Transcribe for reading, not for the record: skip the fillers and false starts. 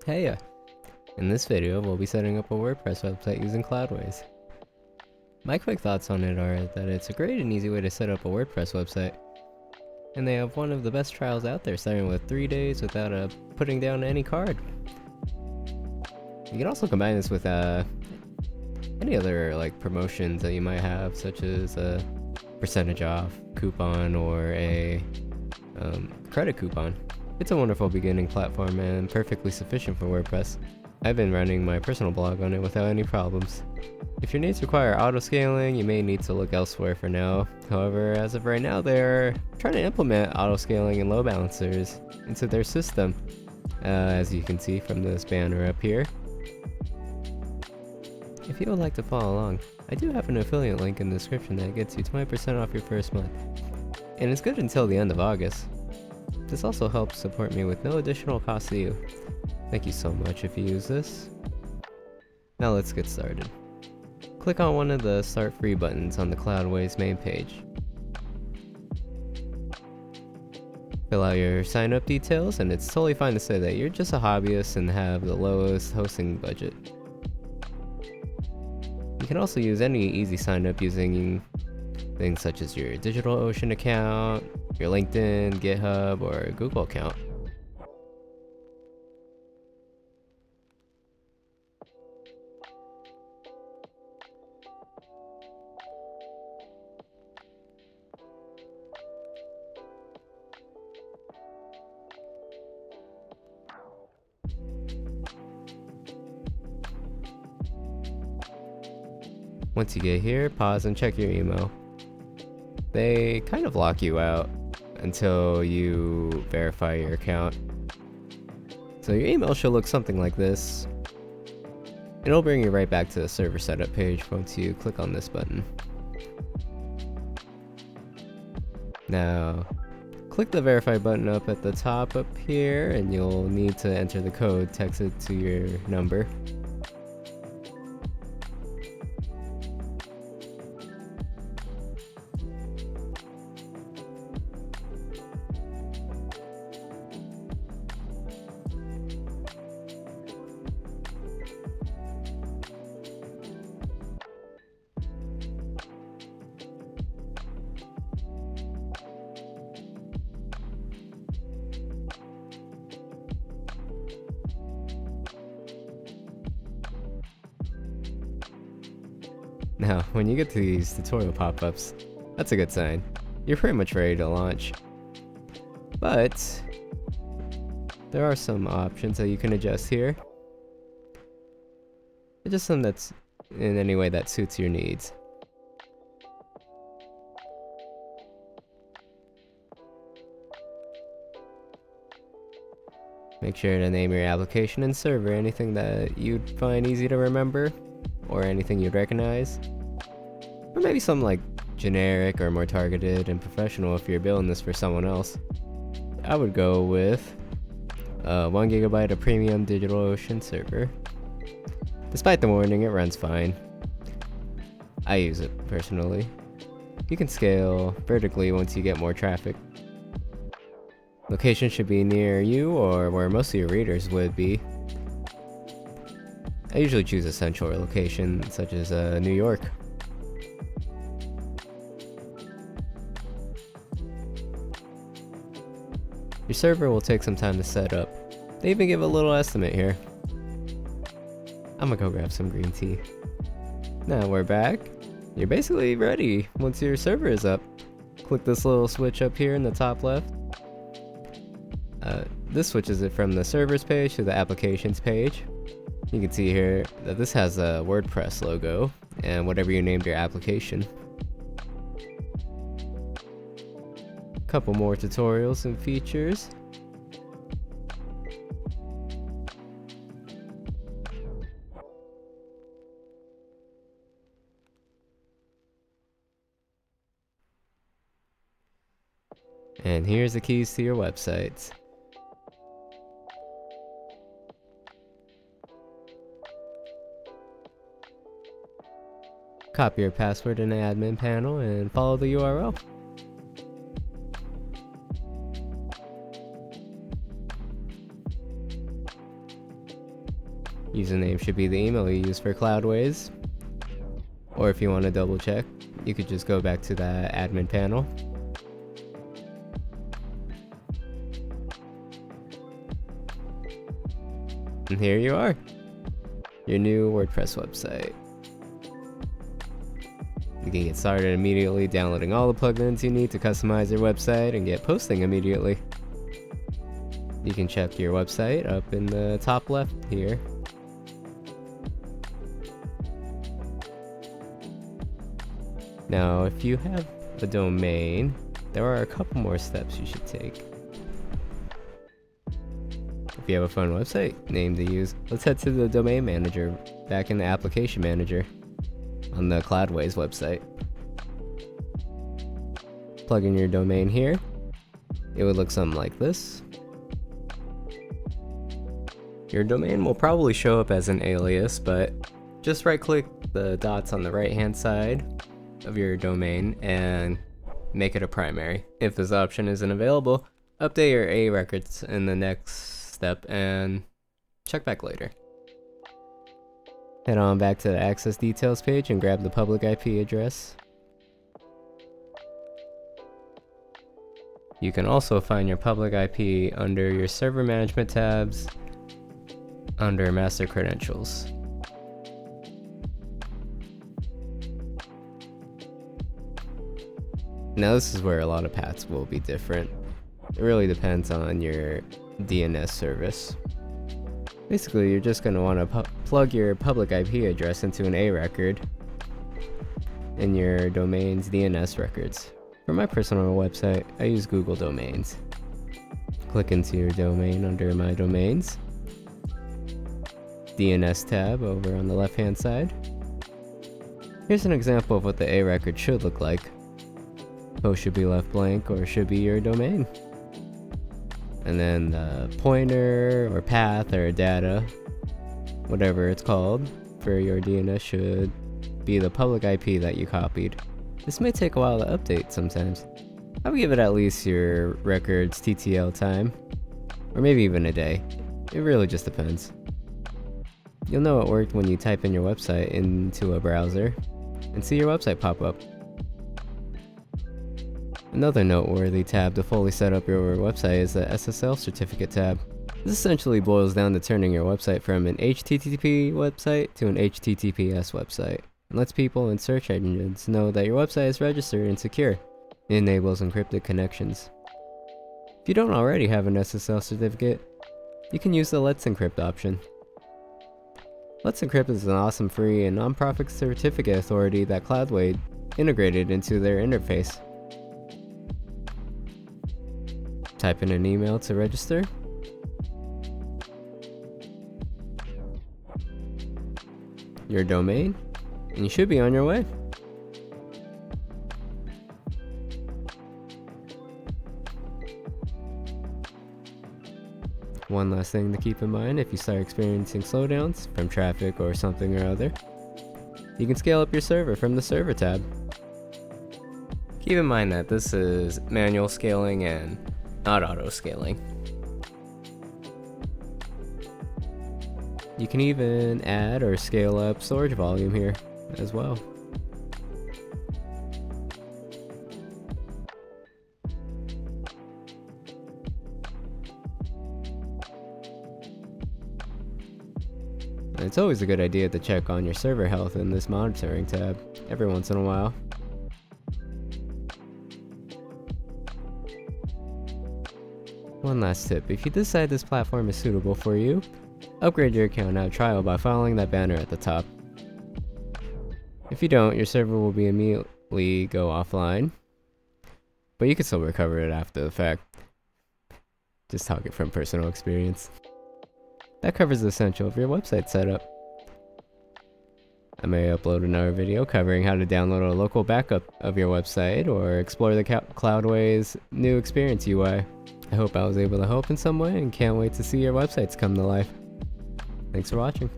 Hey, in this video we'll be setting up a WordPress website using Cloudways. My quick thoughts on it are that it's a great and easy way to set up a WordPress website, and they have one of the best trials out there, starting with 3 days without putting down any card. You can also combine this with any other promotions that you might have, such as a percentage off coupon or a credit coupon. It's a wonderful beginning platform and perfectly sufficient for WordPress. I've been running my personal blog on it without any problems. If your needs require autoscaling, you may need to look elsewhere for now. However, as of right now, they're trying to implement autoscaling and load balancers into their system, as you can see from this banner up here. If you would like to follow along, I do have an affiliate link in the description that gets you 20% off your first month, and it's good until the end of August. This also helps support me with no additional cost to you. Thank you so much if you use this. Now let's get started. Click on one of the Start Free buttons on the Cloudways main page. Fill out your sign up details, and it's totally fine to say that you're just a hobbyist and have the lowest hosting budget. You can also use any easy sign up using things such as your DigitalOcean account, your LinkedIn, GitHub, or Google account. Once you get here, pause and check your email. They kind of lock you out until you verify your account. So your email should look something like this. It'll bring you right back to the server setup page once you click on this button. Now, click the verify button up at the top up here, and you'll need to enter the code texted to your number. Now, when you get to these tutorial pop-ups, that's a good sign. You're pretty much ready to launch. But there are some options that you can adjust here. Adjust them that's in any way that suits your needs. Make sure to name your application and server anything that you'd find easy to remember, or anything you'd recognize, or maybe something like generic or more targeted and professional if you're building this for someone else. I would go with 1 GB of premium DigitalOcean server. Despite the warning, it runs fine. I use it personally. You can scale vertically once you get more traffic. Location should be near you or where most of your readers would be. I usually choose a central location, such as New York. Your server will take some time to set up. They even give a little estimate here. I'm gonna go grab some green tea. Now we're back. You're basically ready once your server is up. Click this little switch up here in the top left. This switches it from the servers page to the applications page. You can see here that this has a WordPress logo and whatever you named your application. Couple more tutorials and features. And here's the keys to your websites. Copy your password in the admin panel and follow the URL. Username should be the email you use for Cloudways. Or if you want to double check, you could just go back to the admin panel. And here you are, your new WordPress website. You can get started immediately downloading all the plugins you need to customize your website and get posting immediately. You can check your website up in the top left here. Now, if you have a domain, there are a couple more steps you should take. If you have a fun website name to use, let's head to the domain manager back in the application manager on the Cloudways website. Plug in your domain here. It would look something like this. Your domain will probably show up as an alias, but just right click the dots on the right hand side of your domain and make it a primary. If this option isn't available, update your A records in the next step and check back later. Head on back to the access details page and grab the public IP address. You can also find your public IP under your server management tabs under master credentials. Now this is where a lot of paths will be different. It really depends on your DNS service. Basically, you're just going to want to plug your public IP address into an A record in your domain's DNS records. For my personal website, I use Google Domains. Click into your domain under My Domains. DNS tab over on the left hand side. Here's an example of what the A record should look like. Host should be left blank or should be your domain. And then the pointer or path or data, whatever it's called, for your DNS should be the public IP that you copied. This may take a while to update sometimes. I would give it at least your record's TTL time, or maybe even a day. It really just depends. You'll know it worked when you type in your website into a browser and see your website pop up. Another noteworthy tab to fully set up your website is the SSL Certificate tab. This essentially boils down to turning your website from an HTTP website to an HTTPS website. It lets people in search engines know that your website is registered and secure. It enables encrypted connections. If you don't already have an SSL certificate, you can use the Let's Encrypt option. Let's Encrypt is an awesome free and non-profit certificate authority that Cloudways integrated into their interface. Type in an email to register. Your domain, and you should be on your way. One last thing to keep in mind: if you start experiencing slowdowns from traffic or something or other, you can scale up your server from the server tab. Keep in mind that this is manual scaling and not auto scaling. You can even add or scale up storage volume here as well. And it's always a good idea to check on your server health in this monitoring tab every once in a while. One last tip: if you decide this platform is suitable for you, upgrade your account now trial by following that banner at the top. If you don't, your server will be immediately go offline, but you can still recover it after the fact. Just talking from personal experience. That covers the essential of your website setup. I may upload another video covering how to download a local backup of your website or explore the Cloudways new experience UI. I hope I was able to help in some way and can't wait to see your websites come to life. Thanks for watching.